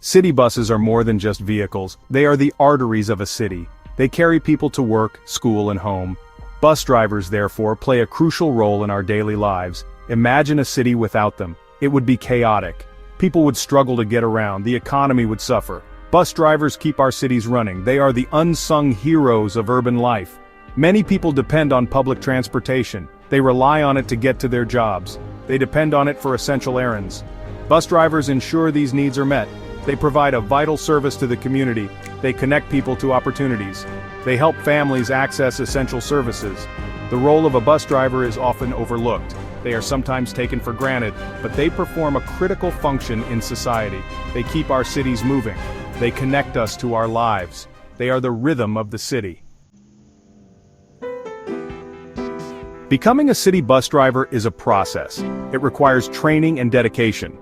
City buses are more than just vehicles, they are the arteries of a city. They carry people to work, school and home. Bus drivers, therefore, play a crucial role in our daily lives. Imagine a city without them. It would be chaotic. People would struggle to get around, the economy would suffer. Bus drivers keep our cities running. They are the unsung heroes of urban life. Many people depend on public transportation. They rely on it to get to their jobs. They depend on it for essential errands. Bus drivers ensure these needs are met. They provide a vital service to the community. They connect people to opportunities. They help families access essential services. The role of a bus driver is often overlooked. They are sometimes taken for granted, but they perform a critical function in society. They keep our cities moving. They connect us to our lives. They are the rhythm of the city. Becoming a city bus driver is a process. It requires training and dedication.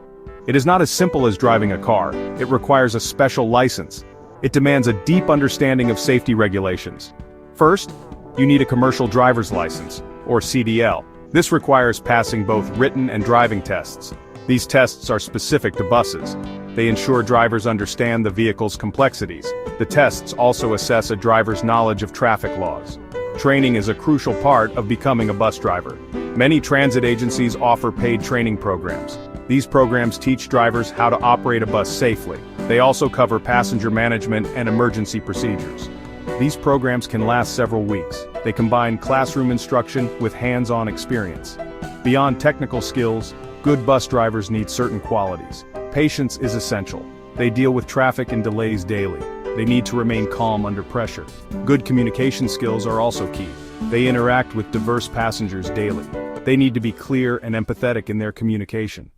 It is not as simple as driving a car. It requires a special license. It demands a deep understanding of safety regulations. First, you need a commercial driver's license, or CDL. This requires passing both written and driving tests. These tests are specific to buses. They ensure drivers understand the vehicle's complexities. The tests also assess a driver's knowledge of traffic laws. Training is a crucial part of becoming a bus driver. Many transit agencies offer paid training programs. These programs teach drivers how to operate a bus safely. They also cover passenger management and emergency procedures. These programs can last several weeks. They combine classroom instruction with hands-on experience. Beyond technical skills, good bus drivers need certain qualities. Patience is essential. They deal with traffic and delays daily. They need to remain calm under pressure. Good communication skills are also key. They interact with diverse passengers daily. They need to be clear and empathetic in their communication.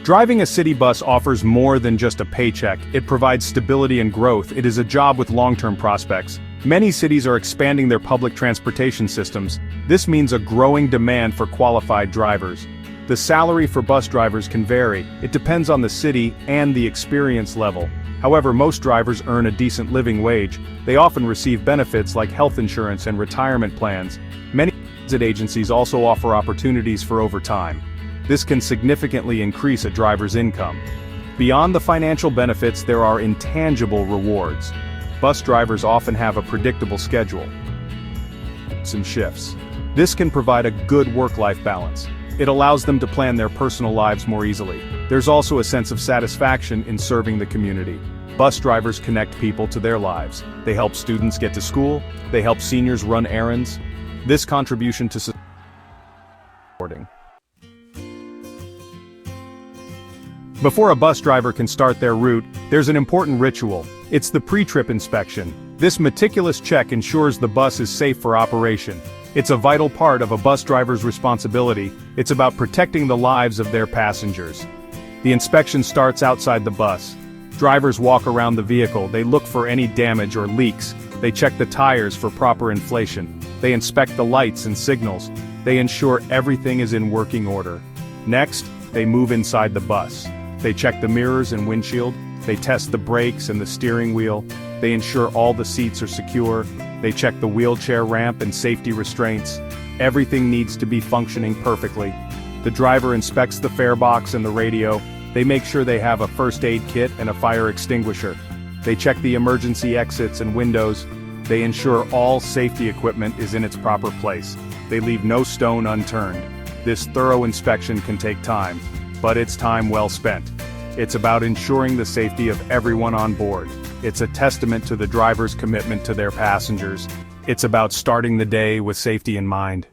Driving a city bus offers more than just a paycheck. It provides stability and growth. It is a job with long-term prospects. Many cities are expanding their public transportation systems. This means a growing demand for qualified drivers. The salary for bus drivers can vary. It depends on the city and the experience level. However, most drivers earn a decent living wage. They often receive benefits like health insurance and retirement plans. Many transit agencies also offer opportunities for overtime. This can significantly increase a driver's income. Beyond the financial benefits, there are intangible rewards. Bus drivers often have a predictable schedule and shifts. This can provide a good work-life balance. It allows them to plan their personal lives more easily. There's also a sense of satisfaction in serving the community. Bus drivers connect people to their lives. They help students get to school. They help seniors run errands. This contribution to society. Before a bus driver can start their route, there's an important ritual. It's the pre-trip inspection. This meticulous check ensures the bus is safe for operation. It's a vital part of a bus driver's responsibility. It's about protecting the lives of their passengers. The inspection starts outside the bus. Drivers walk around the vehicle. They look for any damage or leaks. They check the tires for proper inflation. They inspect the lights and signals. They ensure everything is in working order. Next, they move inside the bus. They check the mirrors and windshield. They test the brakes and the steering wheel. They ensure all the seats are secure. They check the wheelchair ramp and safety restraints. Everything needs to be functioning perfectly. The driver inspects the fare box and the radio. They make sure they have a first aid kit and a fire extinguisher. They check the emergency exits and windows. They ensure all safety equipment is in its proper place. They leave no stone unturned. This thorough inspection can take time, but it's time well spent. It's about ensuring the safety of everyone on board. It's a testament to the driver's commitment to their passengers. It's about starting the day with safety in mind.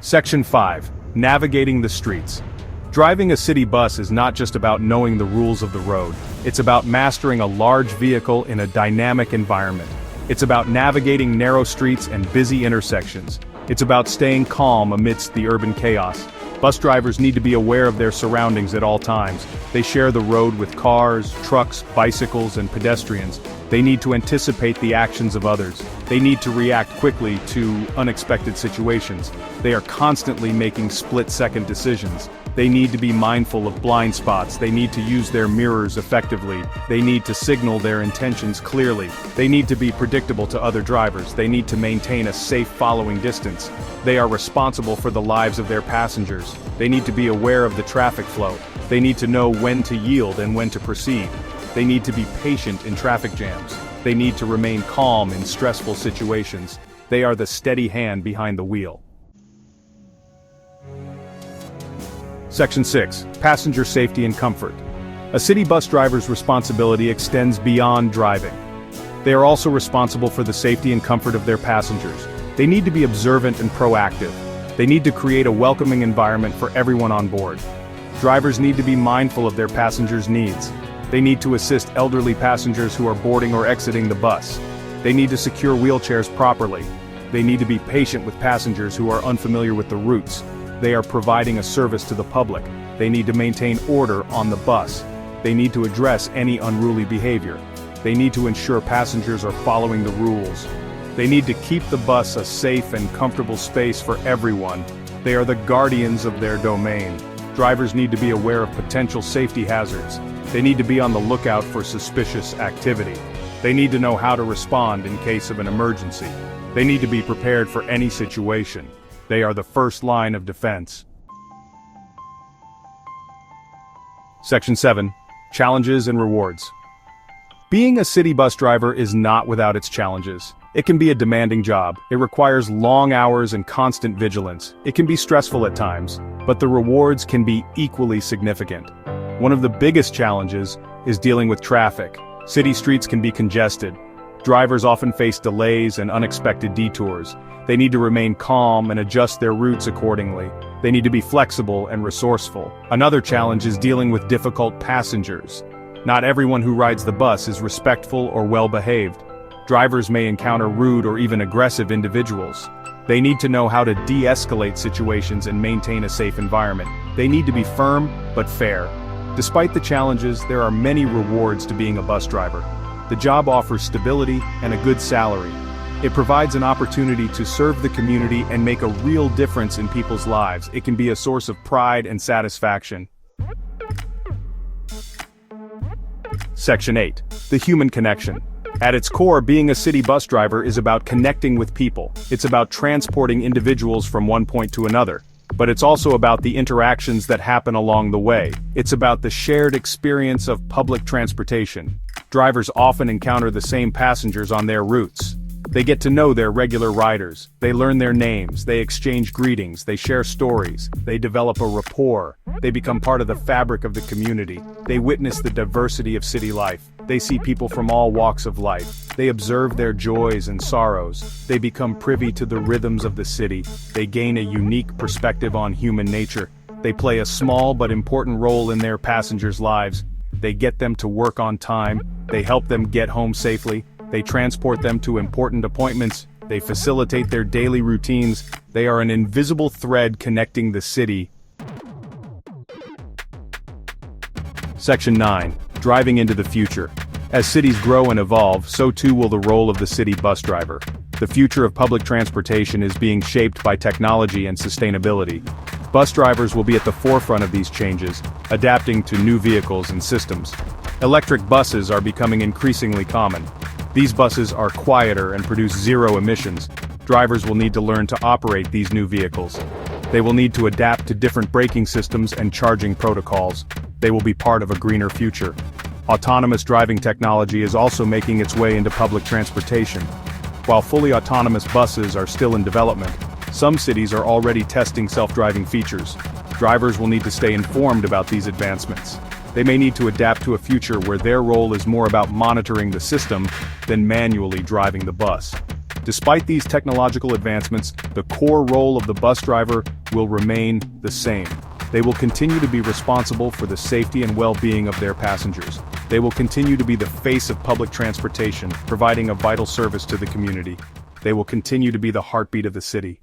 Section 5. Navigating the streets. Driving a city bus is not just about knowing the rules of the road. It's about mastering a large vehicle in a dynamic environment. It's about navigating narrow streets and busy intersections. It's about staying calm amidst the urban chaos. Bus drivers need to be aware of their surroundings at all times. They share the road with cars, trucks, bicycles, and pedestrians. They need to anticipate the actions of others. They need to react quickly to unexpected situations. They are constantly making split-second decisions. They need to be mindful of blind spots, they need to use their mirrors effectively, they need to signal their intentions clearly, they need to be predictable to other drivers, they need to maintain a safe following distance. They are responsible for the lives of their passengers. They need to be aware of the traffic flow. They need to know when to yield and when to proceed. They need to be patient in traffic jams. They need to remain calm in stressful situations. They are the steady hand behind the wheel. Section 6. Passenger safety and comfort. A city bus driver's responsibility extends beyond driving. They are also responsible for the safety and comfort of their passengers. They need to be observant and proactive. They need to create a welcoming environment for everyone on board. Drivers need to be mindful of their passengers' needs. They need to assist elderly passengers who are boarding or exiting the bus. They need to secure wheelchairs properly. They need to be patient with passengers who are unfamiliar with the routes. They are providing a service to the public. They need to maintain order on the bus. They need to address any unruly behavior. They need to ensure passengers are following the rules. They need to keep the bus a safe and comfortable space for everyone. They are the guardians of their domain. Drivers need to be aware of potential safety hazards. They need to be on the lookout for suspicious activity. They need to know how to respond in case of an emergency. They need to be prepared for any situation. They are the first line of defense. Section 7. Challenges and rewards. Being a city bus driver is not without its challenges. It can be a demanding job. It requires long hours and constant vigilance. It can be stressful at times, but the rewards can be equally significant. One of the biggest challenges is dealing with traffic. City streets can be congested. Drivers often face delays and unexpected detours. They need to remain calm and adjust their routes accordingly. They need to be flexible and resourceful. Another challenge is dealing with difficult passengers. Not everyone who rides the bus is respectful or well-behaved. Drivers may encounter rude or even aggressive individuals. They need to know how to de-escalate situations and maintain a safe environment. They need to be firm but fair. Despite the challenges, there are many rewards to being a bus driver. The job offers stability and a good salary. It provides an opportunity to serve the community and make a real difference in people's lives. It can be a source of pride and satisfaction. Section 8. The human connection. At its core, being a city bus driver is about connecting with people. It's about transporting individuals from one point to another. But it's also about the interactions that happen along the way. It's about the shared experience of public transportation. Drivers often encounter the same passengers on their routes. They get to know their regular riders. They learn their names, they exchange greetings, they share stories, they develop a rapport. They become part of the fabric of the community. They witness the diversity of city life. They see people from all walks of life. They observe their joys and sorrows. They become privy to the rhythms of the city. They gain a unique perspective on human nature. They play a small but important role in their passengers' lives. They get them to work on time. They help them get home safely. They transport them to important appointments. They facilitate their daily routines. They are an invisible thread connecting the city. Section 9. Driving into the future. As cities grow and evolve, so too will the role of the city bus driver. The future of public transportation is being shaped by technology and sustainability. Bus drivers will be at the forefront of these changes, adapting to new vehicles and systems. Electric buses are becoming increasingly common. These buses are quieter and produce zero emissions. Drivers will need to learn to operate these new vehicles. They will need to adapt to different braking systems and charging protocols. They will be part of a greener future. Autonomous driving technology is also making its way into public transportation. While fully autonomous buses are still in development, some cities are already testing self-driving features. Drivers will need to stay informed about these advancements. They may need to adapt to a future where their role is more about monitoring the system than manually driving the bus. Despite these technological advancements, the core role of the bus driver will remain the same. They will continue to be responsible for the safety and well-being of their passengers. They will continue to be the face of public transportation, providing a vital service to the community. They will continue to be the heartbeat of the city.